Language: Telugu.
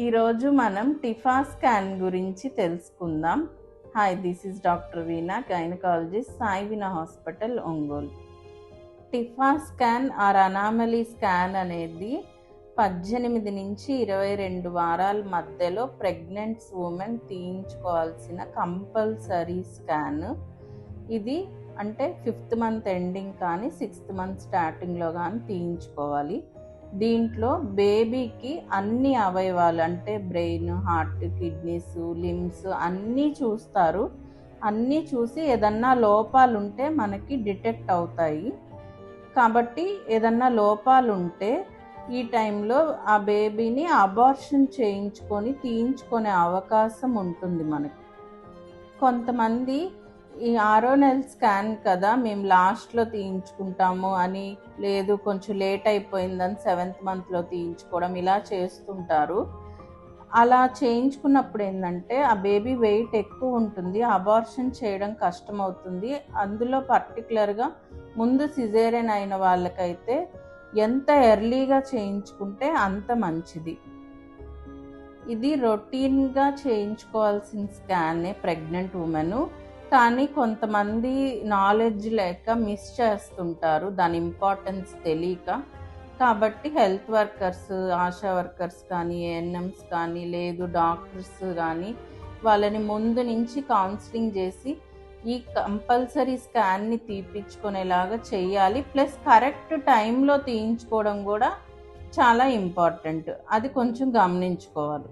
ఈరోజు మనం టిఫా స్కాన్ గురించి తెలుసుకుందాం. Hi, this is doctor Veena, gynaecologist, Sai Veena hospital, Ongole. TIFFA scan or anomaly scan అనేది 18 నుంచి 22 వారాల మధ్యలో ప్రెగ్నెంట్ ఉమెన్ తీయించుకోవాల్సిన కంపల్సరీ స్కాన్. ఇది అంటే 5th మంత్ ఎండింగ్ కానీ 6th మంత్ స్టార్టింగ్లో కానీ తీయించుకోవాలి. దీంట్లో బేబీకి అన్ని అవయవాలు అంటే బ్రెయిన్, హార్ట్, కిడ్నీస్, లిమ్స్ అన్నీ చూస్తారు. అన్నీ చూసి ఏదన్నా లోపాలు ఉంటే మనకి డిటెక్ట్ అవుతాయి. కాబట్టి ఏదన్నా లోపాలు ఉంటే ఈ టైంలో ఆ బేబీని అబార్షన్ చేయించుకొని తీయించుకునే అవకాశం ఉంటుంది మనకి. కొంతమంది ఈ 6వ నెల స్కాన్ కదా మేము లాస్ట్లో తీయించుకుంటాము అని, లేదు కొంచెం లేట్ అయిపోయిందని 7th మంత్లో తీయించుకోవడం ఇలా చేస్తుంటారు. అలా చేయించుకున్నప్పుడు ఏంటంటే ఆ బేబీ వెయిట్ ఎక్కువ ఉంటుంది, అబార్షన్ చేయడం కష్టమవుతుంది. అందులో పర్టికులర్గా ముందు సిజేరియన్ అయిన వాళ్ళకైతే ఎంత ఎర్లీగా చేయించుకుంటే అంత మంచిది. ఇది రొటీన్గా చేయించుకోవాల్సిన స్కానే ప్రెగ్నెంట్ ఉమెన్. కానీ కొంతమంది నాలెడ్జ్ లేక మిస్ చేస్తుంటారు, దాని ఇంపార్టెన్స్ తెలియక. కాబట్టి హెల్త్ వర్కర్స్, ఆశా వర్కర్స్ కానీ, ఏఎన్ఎంస్ కానీ, లేదు డాక్టర్స్ కానీ వాళ్ళని ముందు నుంచి కౌన్సిలింగ్ చేసి ఈ కంపల్సరీ స్కాన్ని తీపించుకునేలాగా చేయాలి. ప్లస్ కరెక్ట్ టైంలో తీయించుకోవడం కూడా చాలా ఇంపార్టెంట్, అది కొంచెం గమనించుకోవాలి.